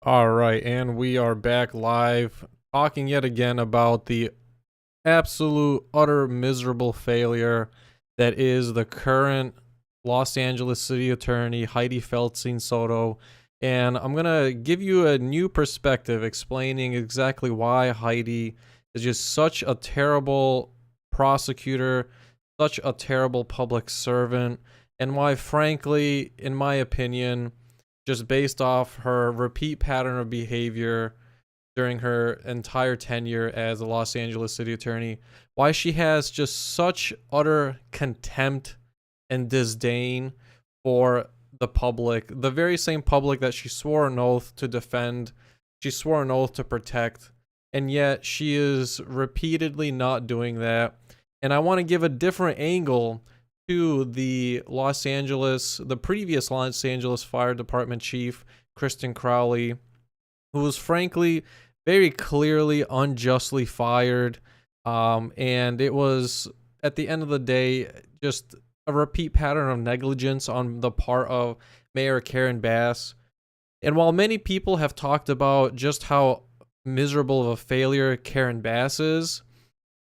All right, and we are back live talking yet again about the absolute, utter, miserable failure that is the current Los Angeles City Attorney, Hydee Feldtein Soto. And I'm going to give you a new perspective explaining exactly why Hydee is just such a terrible prosecutor, such a terrible public servant, and why, frankly, in my opinion, just based off her repeat pattern of behavior during her entire tenure as a Los Angeles city attorney, why she has just such utter contempt and disdain for the public, the very same public that she swore an oath to defend, she swore an oath to protect, and yet she is repeatedly not doing that. And I want to give a different angle to the previous Los Angeles Fire Department chief, Kristin Crowley, who was frankly very clearly unjustly fired. And it was, at the end of the day, just a repeat pattern of negligence on the part of Mayor Karen Bass. And while many people have talked about just how miserable of a failure Karen Bass is,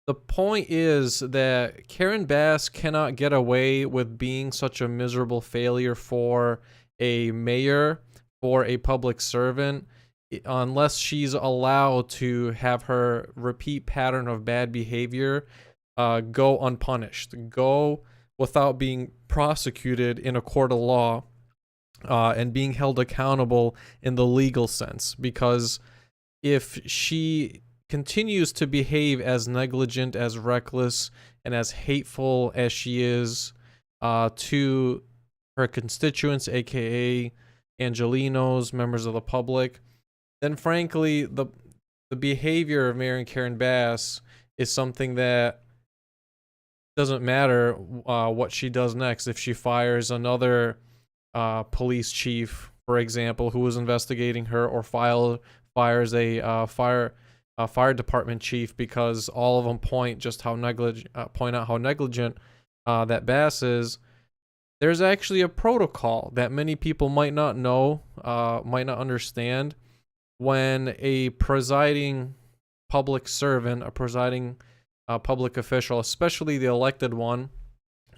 the point is that Karen Bass cannot get away with being such a miserable failure for a mayor, for a public servant, unless she's allowed to have her repeat pattern of bad behavior go unpunished, go without being prosecuted in a court of law, and being held accountable in the legal sense. Because if she continues to behave as negligent, as reckless, and as hateful as she is to her constituents, aka Angelenos, members of the public, then frankly, the behavior of Mayor Karen Bass is something that doesn't matter what she does next. If she fires another police chief, for example, who was investigating her, or fires a fire department chief, because all of them point out how negligent that Bass is. There's actually a protocol that many people might not know, might not understand, when a presiding public servant, a presiding public official, especially the elected one,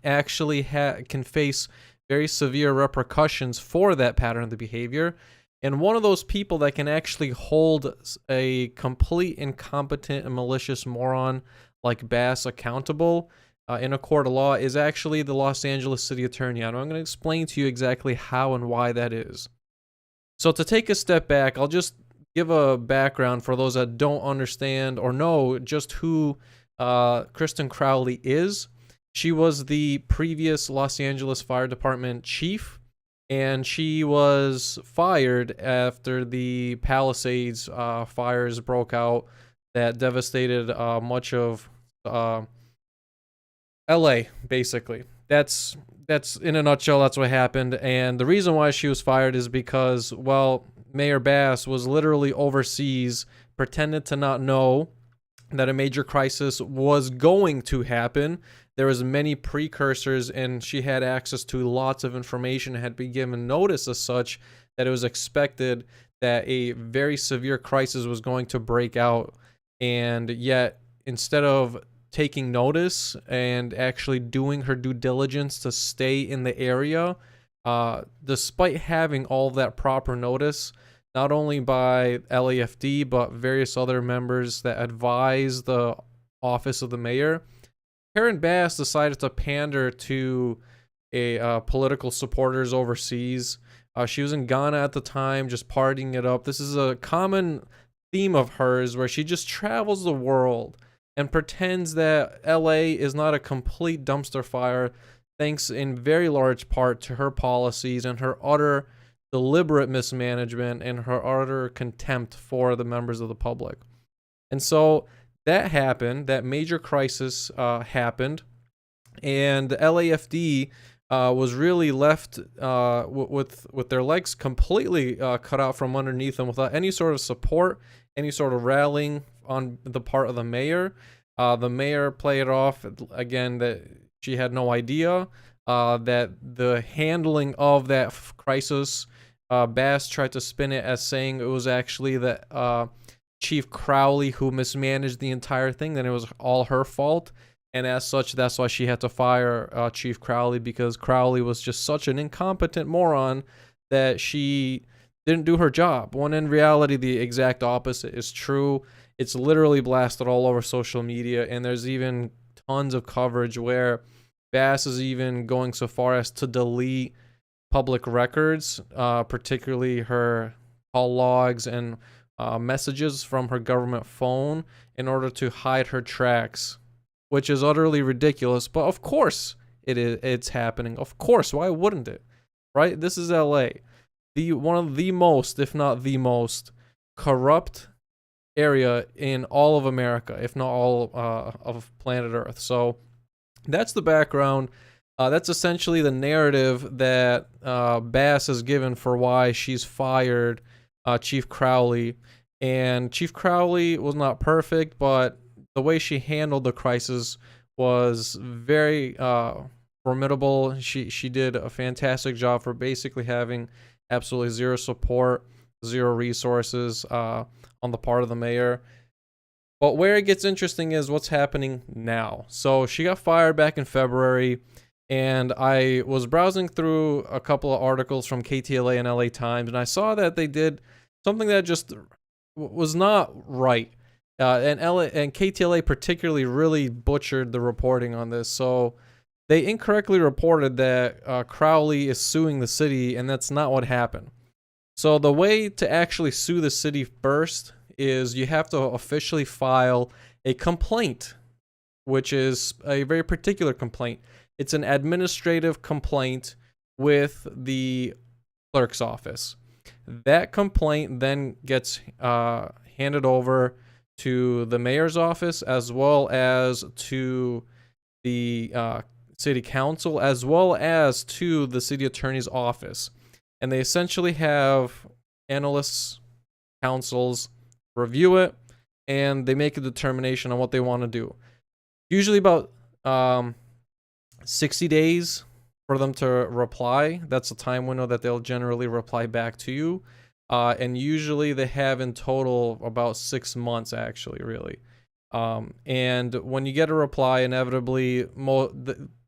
actually can face very severe repercussions for that pattern of the behavior. And one of those people that can actually hold a complete incompetent and malicious moron like Bass accountable in a court of law is actually the Los Angeles City Attorney. And I'm going to explain to you exactly how and why that is. So to take a step back, I'll just give a background for those that don't understand or know just who Kristin Crowley is. She was the previous Los Angeles Fire Department chief, and she was fired after the Palisades fires broke out that devastated much of LA, basically. That's in a nutshell, that's what happened. And the reason why she was fired is because, well, Mayor Bass was literally overseas, pretended to not know that a major crisis was going to happen. There was many precursors, and she had access to lots of information, had been given notice as such that it was expected that a very severe crisis was going to break out. And yet, instead of taking notice and actually doing her due diligence to stay in the area, despite having all of that proper notice, not only by LAFD, but various other members that advise the office of the mayor, Karen Bass decided to pander to political supporters overseas. She was in Ghana at the time, just partying it up. This is a common theme of hers, where she just travels the world and pretends that LA is not a complete dumpster fire, thanks in very large part to her policies and her utter deliberate mismanagement and her utter contempt for the members of the public. And so that happened, that major crisis happened, and the LAFD was really left with their legs completely cut out from underneath them, without any sort of support, any sort of rallying on the part of the mayor. The mayor played it off again that she had no idea that the handling of that crisis Bass tried to spin it as saying it was actually the Chief Crowley who mismanaged the entire thing, then it was all her fault. And as such, that's why she had to fire Chief Crowley, because Crowley was just such an incompetent moron that she didn't do her job. When in reality, the exact opposite is true. It's literally blasted all over social media, and there's even tons of coverage where Bass is even going so far as to delete public records, particularly her call logs and messages from her government phone, in order to hide her tracks, which is utterly ridiculous. But of course it's happening. Of course, why wouldn't it? Right? This is LA, one of the most, if not the most, corrupt area in all of America, if not all of planet Earth. So that's the background. That's essentially the narrative that Bass has given for why she's fired Chief Crowley. And Chief Crowley was not perfect, but the way she handled the crisis was very formidable. She did a fantastic job for basically having absolutely zero support, zero resources on the part of the mayor. But where it gets interesting is what's happening now. So she got fired back in February, and I was browsing through a couple of articles from KTLA and LA Times, and I saw that they did something that just was not right. And KTLA particularly really butchered the reporting on this. So they incorrectly reported that Crowley is suing the city, and that's not what happened. So the way to actually sue the city first is you have to officially file a complaint, which is a very particular complaint. It's an administrative complaint with the clerk's office. That complaint then gets handed over to the mayor's office, as well as to the city council, as well as to the city attorney's office. And they essentially have analysts, councils review it, and they make a determination on what they want to do. Usually about 60 days for them to reply. That's a time window that they'll generally reply back to you. And usually they have in total about 6 months, actually, really. And when you get a reply, inevitably,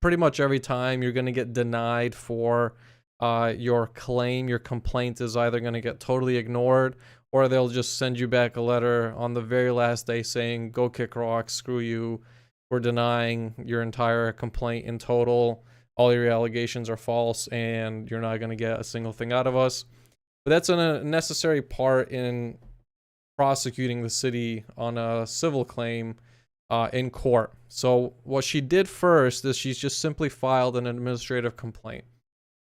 pretty much every time you're going to get denied for your claim. Your complaint is either going to get totally ignored, or they'll just send you back a letter on the very last day saying, go kick rocks, screw you. We're denying your entire complaint in total. All your allegations are false, and you're not going to get a single thing out of us. But that's a necessary part in prosecuting the city on a civil claim in court. So what she did first is she's just simply filed an administrative complaint.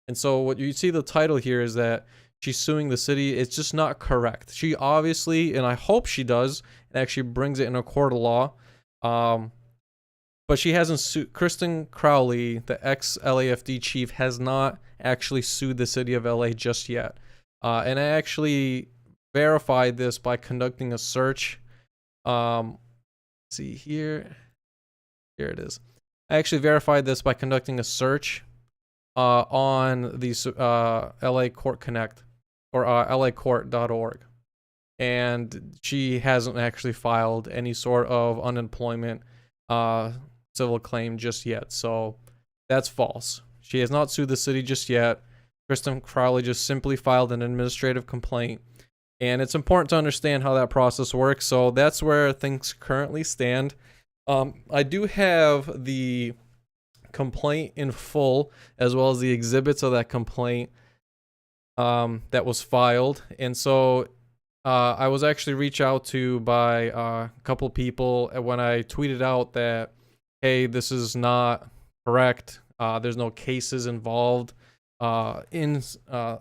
And so what you see the title here is that she's suing the city. It's just not correct. She obviously, and I hope she does, and actually brings it in a court of law. But she hasn't sued. Kristin Crowley, the ex-LAFD chief, has not actually sued the city of LA just yet. And I actually verified this by conducting a search. See here. Here it is. I actually verified this by conducting a search on the LA Court Connect, or lacourt.org. And she hasn't actually filed any sort of unemployment civil claim just yet. So that's false. She has not sued the city just yet. Kristin Crowley just simply filed an administrative complaint. And it's important to understand how that process works. So that's where things currently stand. I do have the complaint in full, as well as the exhibits of that complaint that was filed. And so I was actually reached out to by a couple people when I tweeted out that, hey, this is not correct. There's no cases involved in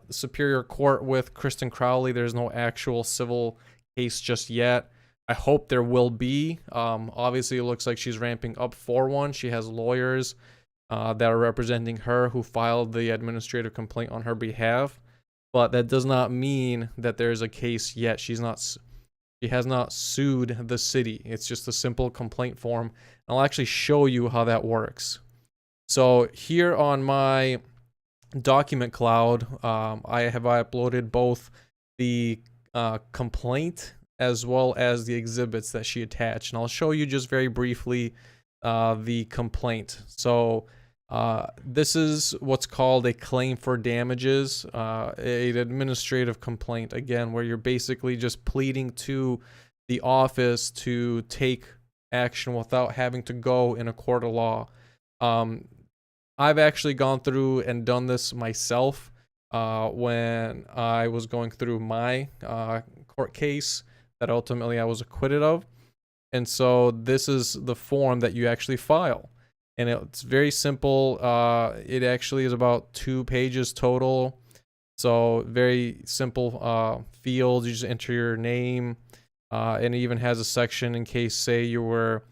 Superior Court with Kristin Crowley. There's no actual civil case just yet. I hope there will be. Obviously, it looks like she's ramping up for one. She has lawyers that are representing her who filed the administrative complaint on her behalf. But that does not mean that there's a case yet. She has not sued the city. It's just a simple complaint form. I'll actually show you how that works. So here on my document cloud, I have uploaded both the complaint as well as the exhibits that she attached. And I'll show you just very briefly the complaint. So this is what's called a claim for damages, an administrative complaint, again, where you're basically just pleading to the office to take action without having to go in a court of law. I've actually gone through and done this myself when I was going through my court case that ultimately I was acquitted of. And so this is the form that you actually file. And it's very simple. It actually is about 2 pages total. So very simple fields. You just enter your name. And it even has a section in case, say, you were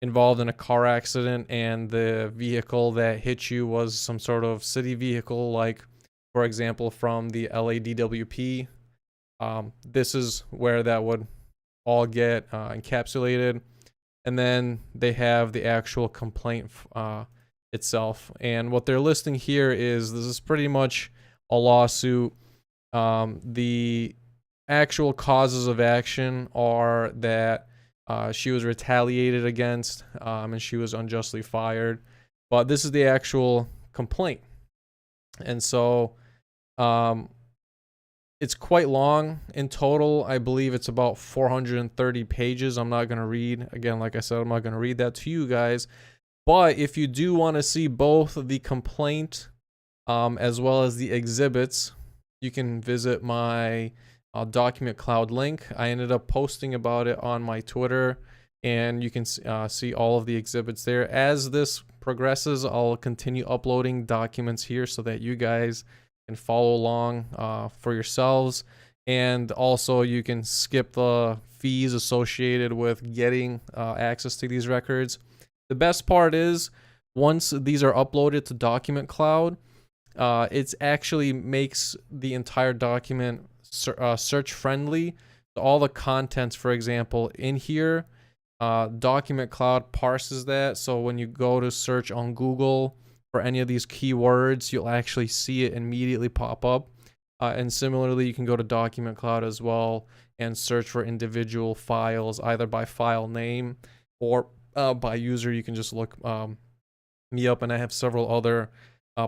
involved in a car accident and the vehicle that hit you was some sort of city vehicle, like, for example, from the LADWP. This is where that would all get encapsulated. And then they have the actual complaint itself. And what they're listing here is this is pretty much a lawsuit. The actual causes of action are that she was retaliated against and she was unjustly fired. But this is the actual complaint. And so it's quite long in total. I believe it's about 430 pages. I'm not going to read. Again, like I said, I'm not going to read that to you guys. But if you do want to see both the complaint as well as the exhibits, you can visit my document cloud link. I ended up posting about it on my Twitter, and you can see all of the exhibits there. As this progresses, I'll continue uploading documents here so that you guys can follow along for yourselves. And also you can skip the fees associated with getting access to these records. The best part is once these are uploaded to document cloud, it actually makes the entire document search friendly. All the contents, for example, in here, document cloud parses that. So when you go to search on Google for any of these keywords, you'll actually see it immediately pop up. And similarly, you can go to document cloud as well and search for individual files, either by file name or by user. You can just look me up, and I have several other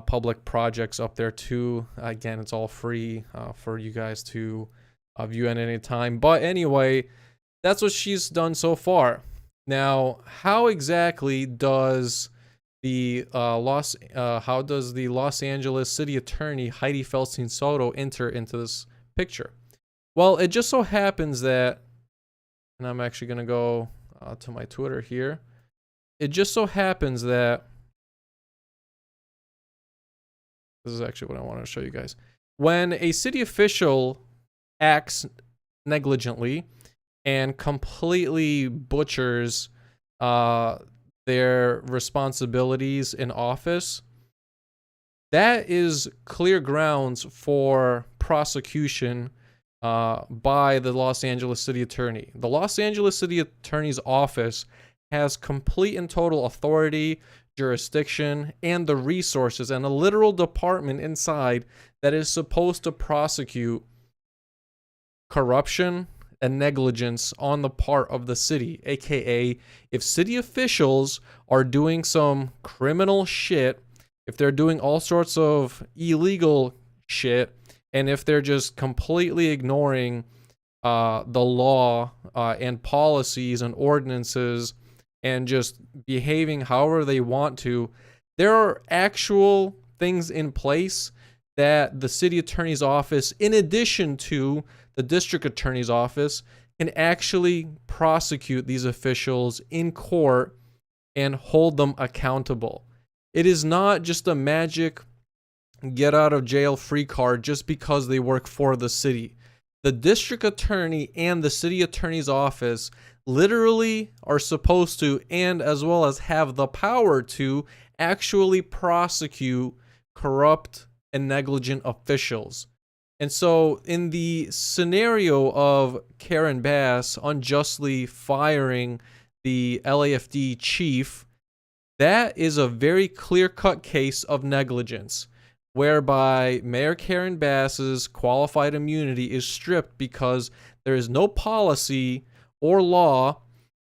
public projects up there too. Again, it's all free for you guys to view at any time. But anyway, that's what she's done so far. Now, how exactly does the Los Angeles City Attorney Hydee Feldtein Soto enter into this picture? Well, it just so happens that, and I'm actually going to go to my Twitter here. It just so happens that this is actually what I wanted to show you guys. When a city official acts negligently and completely butchers their responsibilities in office, that is clear grounds for prosecution by the Los Angeles City Attorney. The Los Angeles City Attorney's office has complete and total authority, jurisdiction, and the resources, and a literal department inside that is supposed to prosecute corruption and negligence on the part of the city. AKA, if city officials are doing some criminal shit, if they're doing all sorts of illegal shit, and if they're just completely ignoring the law and policies and ordinances and just behaving however they want to, there are actual things in place that the city attorney's office, in addition to the district attorney's office, can actually prosecute these officials in court and hold them accountable. It is not just a magic get out of jail free card just because they work for the city. The district attorney and the city attorney's office literally are supposed to, and as well as have the power to, actually prosecute corrupt and negligent officials. And so in the scenario of Karen Bass unjustly firing the LAFD chief, that is a very clear-cut case of negligence. whereby Mayor Karen Bass's qualified immunity is stripped because there is no policy or law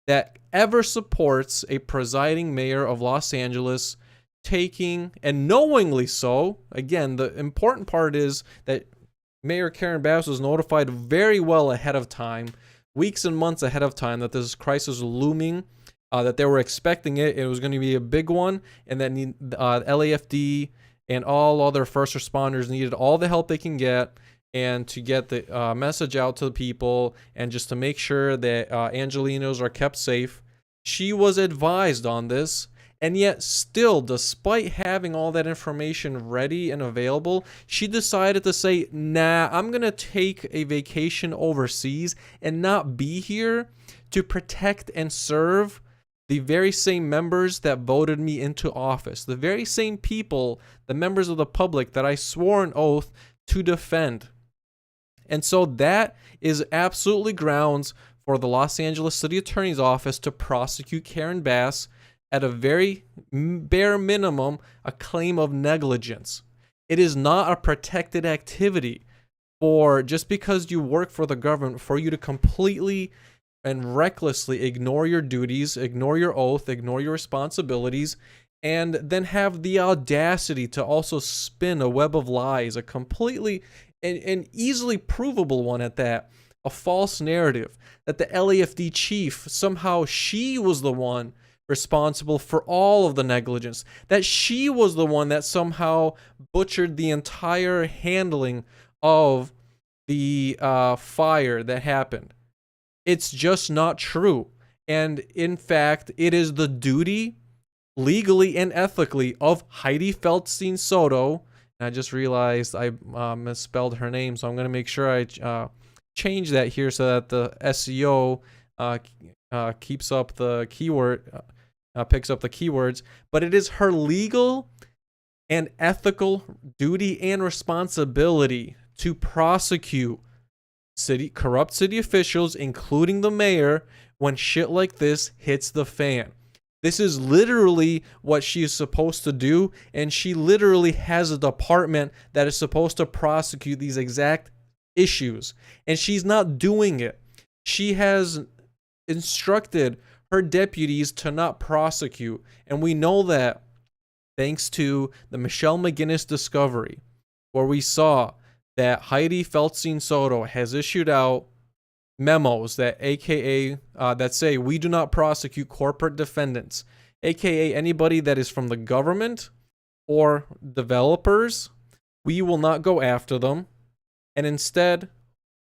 that ever supports a presiding mayor of Los Angeles taking, and knowingly so, again, the important part is that Mayor Karen Bass was notified very well ahead of time, weeks and months ahead of time, that this crisis was looming, that they were expecting it. It was going to be a big one, and that LAFD and all other first responders needed all the help they can get, and to get the message out to the people, and just to make sure that Angelenos are kept safe. She was advised on this, and yet still, despite having all that information ready and available, she decided to say, nah, I'm going to take a vacation overseas and not be here to protect and serve the very same members that voted me into office, the very same people, the members of the public that I swore an oath to defend. And so that is absolutely grounds for the Los Angeles City Attorney's Office to prosecute Karen Bass at a very bare minimum, a claim of negligence. It is not a protected activity for just because you work for the government for you to completely and recklessly ignore your duties, ignore your oath, ignore your responsibilities, and then have the audacity to also spin a web of lies, a completely and easily provable one at that, a false narrative that the LAFD chief, somehow she was the one responsible for all of the negligence, that she was the one that somehow butchered the entire handling of the fire that happened. It's just not true. And in fact, it is the duty, legally and ethically, of Hydee Feldtein Soto. And I just realized I misspelled her name, so I'm going to make sure I change that here so that the SEO keeps up the keyword, picks up the keywords. But it is her legal and ethical duty and responsibility to prosecute corrupt city officials, including the mayor, when shit like this hits the fan. This is literally what she is supposed to do, and she literally has a department that is supposed to prosecute these exact issues, and she's not doing it. She has instructed her deputies to not prosecute, and we know that thanks to the Michelle McGinnis discovery, where we saw that Hydee Feldtein Soto has issued out memos that that say we do not prosecute corporate defendants, aka anybody that is from the government or developers. We will not go after them. And instead,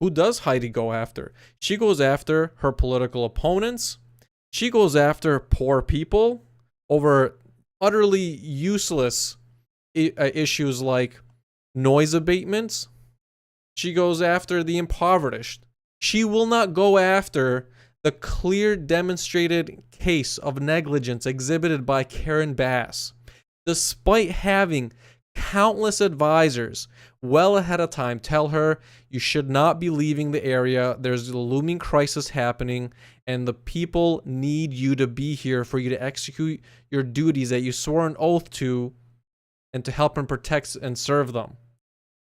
who does Hydee go after? She goes after her political opponents. She goes after poor people over utterly useless issues like noise abatements. She goes after the impoverished. She will not go after the clear demonstrated case of negligence exhibited by Karen Bass, despite having countless advisors well ahead of time tell her you should not be leaving the area. There's a looming crisis happening, and the people need you to be here for you to execute your duties that you swore an oath to, and to help and protect and serve them.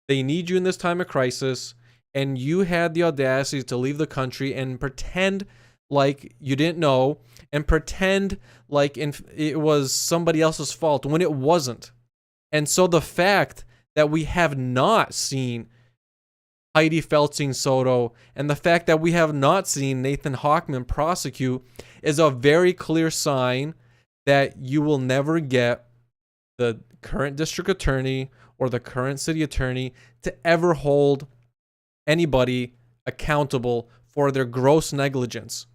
They need you in this time of crisis, and you had the audacity to leave the country and pretend like you didn't know, and pretend like it was somebody else's fault when it wasn't. And so the fact that we have not seen Hydee Feldtein Soto, and the fact that we have not seen Nathan Hochman prosecute, is a very clear sign that you will never get the current district attorney or the current city attorney to ever hold anybody accountable for their gross negligence.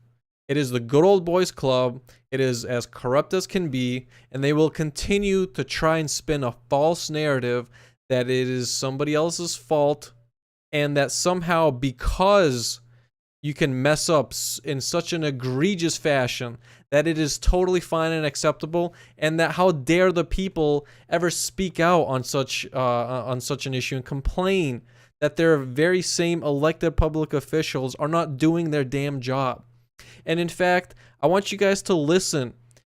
It is the good old boys club. It is as corrupt as can be, and they will continue to try and spin a false narrative that it is somebody else's fault, and that somehow because you can mess up in such an egregious fashion that it is totally fine and acceptable, and that how dare the people ever speak out on such an issue and complain that their very same elected public officials are not doing their damn job. And in fact, I want you guys to listen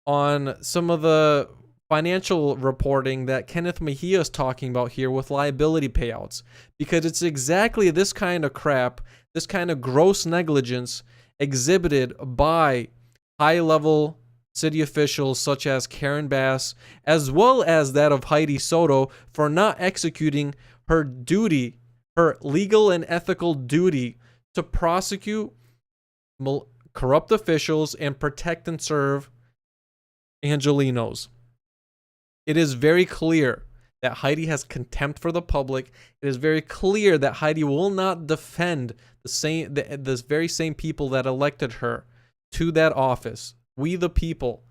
on some of the financial reporting that Kenneth Mejia is talking about here with liability payouts, because it's exactly this kind of crap, this kind of gross negligence exhibited by high-level city officials such as Karen Bass, as well as that of Hydee Soto, for not executing her duty, her legal and ethical duty to prosecute corrupt officials and protect and serve Angelenos. It is very clear that Hydee has contempt for the public. It is very clear that Hydee will not defend the very same people that elected her to that office, we the people.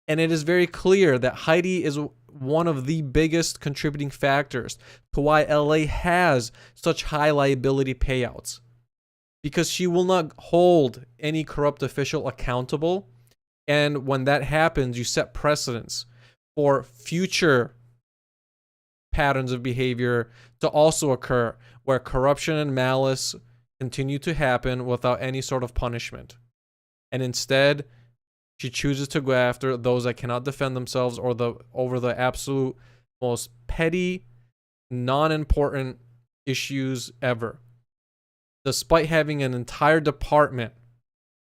And it is very clear that Hydee is one of the biggest contributing factors to why LA has such high liability payouts, because she will not hold any corrupt official accountable. And when that happens, you set precedents for future patterns of behavior to also occur, where corruption and malice continue to happen without any sort of punishment. And instead, she chooses to go after those that cannot defend themselves or over the absolute most petty, non-important issues ever. Despite having an entire department,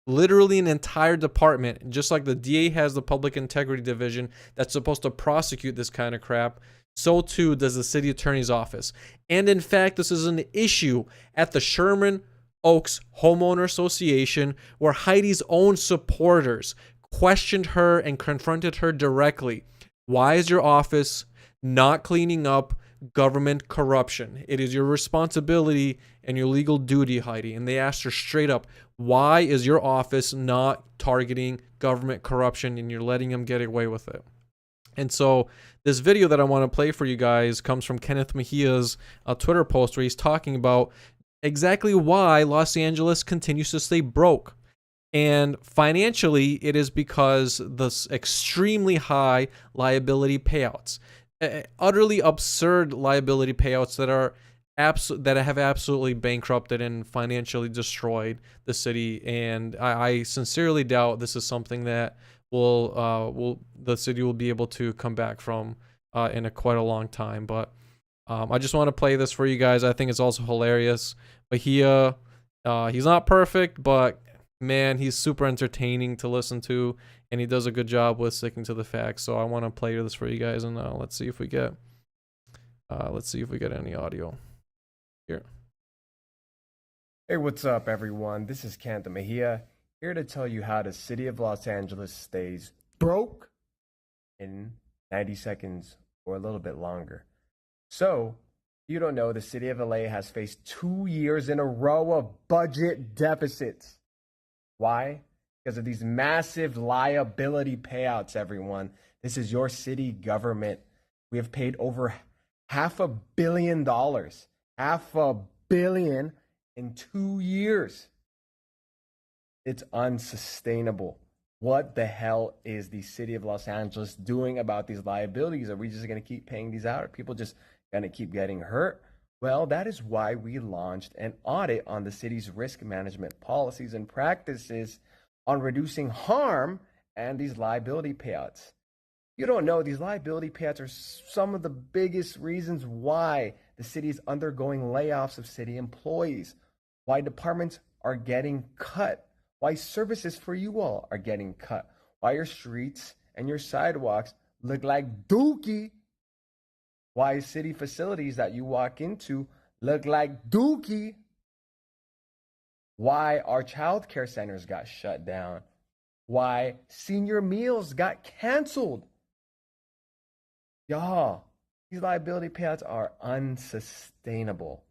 literally an entire department, just like the DA has the Public Integrity Division that's supposed to prosecute this kind of crap, so too does the City Attorney's Office. And in fact, this is an issue at the Sherman Oaks Homeowner Association, where Hydee's own supporters questioned her and confronted her directly. Why is your office not cleaning up government corruption? It is your responsibility and your legal duty, Hydee. And they asked her straight up, why is your office not targeting government corruption and you're letting them get away with it? And so this video that I want to play for you guys comes from Kenneth Mejia's Twitter post, where he's talking about exactly why Los Angeles continues to stay broke. And financially, it is because the extremely high liability payouts, utterly absurd liability payouts that are that have absolutely bankrupted and financially destroyed the city. And I sincerely doubt this is something that the city will be able to come back from in quite a long time. But I just want to play this for you guys. I think it's also hilarious. But he's not perfect, but man, he's super entertaining to listen to, and he does a good job with sticking to the facts. So I want to play this for you guys, and let's see if we get any audio here. Hey, what's up, everyone? This is Kenneth Mejia, here to tell you how the city of Los Angeles stays broke in 90 seconds or a little bit longer. So, if you don't know, the city of LA has faced 2 years in a row of budget deficits. Why? Because of these massive liability payouts, everyone. This is your city government. We have paid over $500 million. $500 million in 2 years. It's unsustainable. What the hell is the city of Los Angeles doing about these liabilities? Are we just going to keep paying these out? Are people just going to keep getting hurt? Well, that is why we launched an audit on the city's risk management policies and practices on reducing harm and these liability payouts. You don't know, these liability payouts are some of the biggest reasons why the city is undergoing layoffs of city employees, why departments are getting cut, why services for you all are getting cut, why your streets and your sidewalks look like dookie, why city facilities that you walk into look like dookie, why our child care centers got shut down, why senior meals got canceled. Y'all, these liability payouts are unsustainable.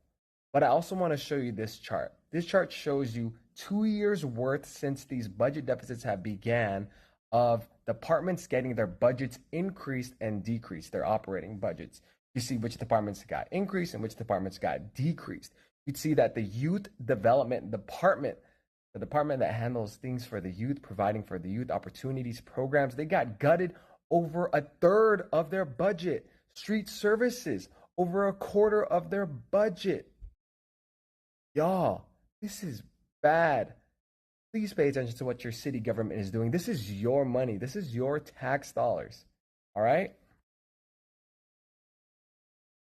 But I also want to show you this chart. This chart shows you 2 years worth since these budget deficits have began of departments getting their budgets increased and decreased, their operating budgets. You see which departments got increased and which departments got decreased. You'd see that the youth development department, the department that handles things for the youth, providing for the youth opportunities, programs, they got gutted over a third of their budget. Street services, over a quarter of their budget. Y'all, this is bad. Please pay attention to what your city government is doing. This is your money. This is your tax dollars. All right?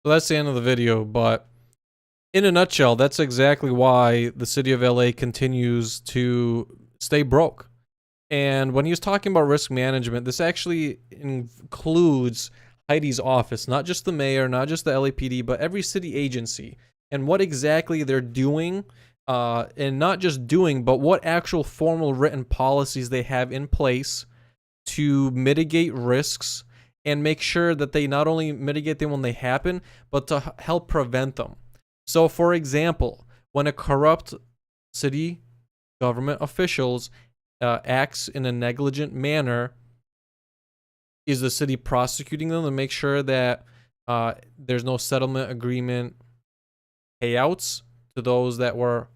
So that's the end of the video, but in a nutshell, that's exactly why the city of LA continues to stay broke. And when he was talking about risk management, this actually includes Hydee's office, not just the mayor, not just the LAPD, but every city agency, and what exactly they're doing, and not just doing, but what actual formal written policies they have in place to mitigate risks and make sure that they not only mitigate them when they happen, but to help prevent them. So, for example, when a corrupt city government officials acts in a negligent manner, is the city prosecuting them to make sure that there's no settlement agreement payouts to those that were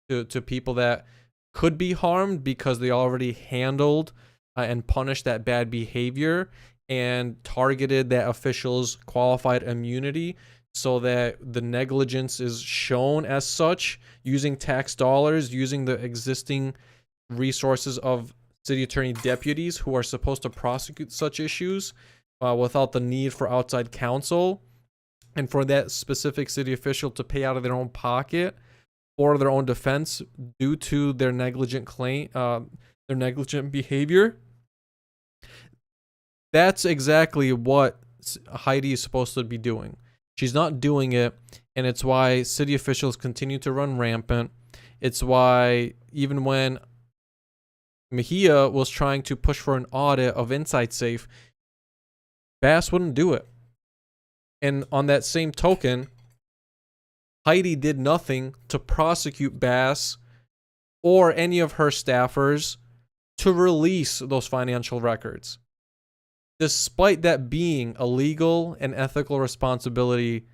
to people that could be harmed because they already handled and punished that bad behavior and targeted that official's qualified immunity so that the negligence is shown as such using tax dollars, using the existing resources of city attorney deputies who are supposed to prosecute such issues without the need for outside counsel, and for that specific city official to pay out of their own pocket for their own defense due to their negligent claim, their negligent behavior. That's exactly what Hydee is supposed to be doing. She's not doing it, and it's why city officials continue to run rampant. It's why even when Mejia was trying to push for an audit of Inside Safe, Bass wouldn't do it. And on that same token, Hydee did nothing to prosecute Bass or any of her staffers to release those financial records, despite that being a legal and ethical responsibility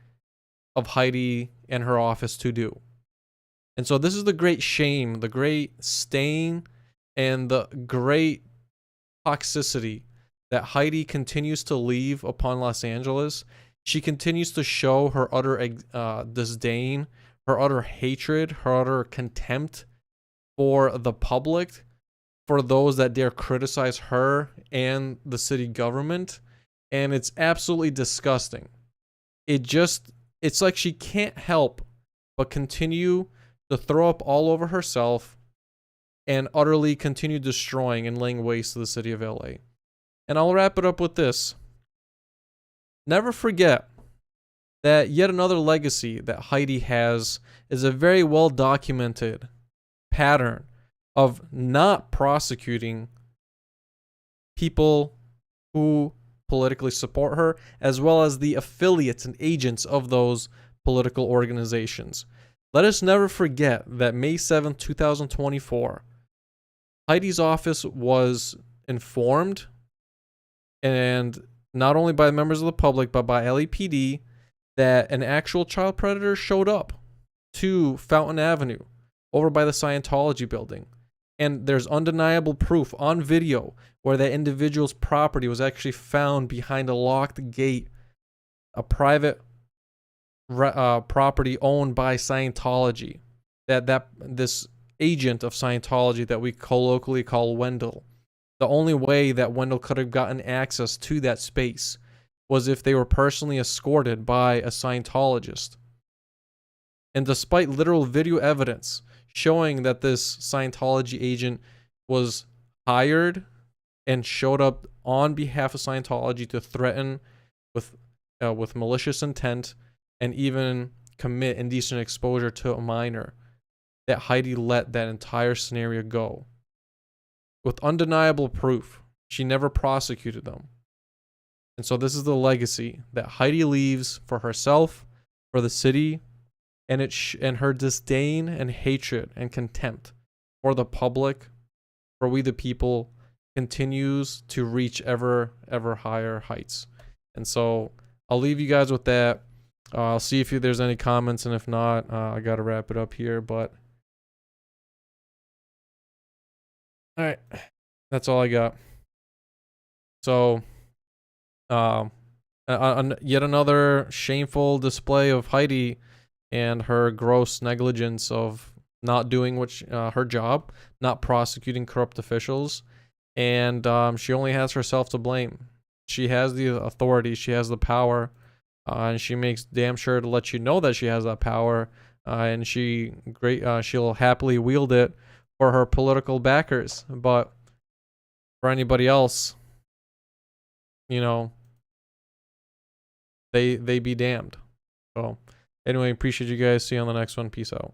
of Hydee and her office to do. And so this is the great shame, the great stain, and the great toxicity that Hydee continues to leave upon Los Angeles. She continues to show her utter disdain, her utter hatred, her utter contempt for the public, for those that dare criticize her and the city government. And it's absolutely disgusting. It's like she can't help but continue to throw up all over herself and utterly continue destroying and laying waste to the city of LA. And I'll wrap it up with this. Never forget that yet another legacy that Hydee has is a very well documented pattern of not prosecuting people who politically support her, as well as the affiliates and agents of those political organizations. Let us never forget that May 7th, 2024, Hydee's office was informed, and not only by members of the public, but by LAPD, that an actual child predator showed up to Fountain Avenue over by the Scientology building. And there's undeniable proof on video where that individual's property was actually found behind a locked gate, a private property owned by Scientology. This agent of Scientology that we colloquially call Wendell. The only way that Wendell could have gotten access to that space was if they were personally escorted by a Scientologist. And despite literal video evidence showing that this Scientology agent was hired and showed up on behalf of Scientology to threaten with malicious intent and even commit indecent exposure to a minor, that Hydee let that entire scenario go. With undeniable proof, she never prosecuted them. And so this is the legacy that Hydee leaves for herself, for the city, and and her disdain and hatred and contempt for the public, for we the people, continues to reach ever higher heights. And so I'll leave you guys with that. I'll see if there's any comments, and if not, I gotta wrap it up here. But all right, that's all I got. So, yet another shameful display of Hydee and her gross negligence of not doing her job, not prosecuting corrupt officials, and she only has herself to blame. She has the authority, she has the power and she makes damn sure to let you know that she has that power, and she'll happily wield it for her political backers. But for anybody else, you know, they be damned. So anyway, appreciate you guys. See you on the next one. Peace out.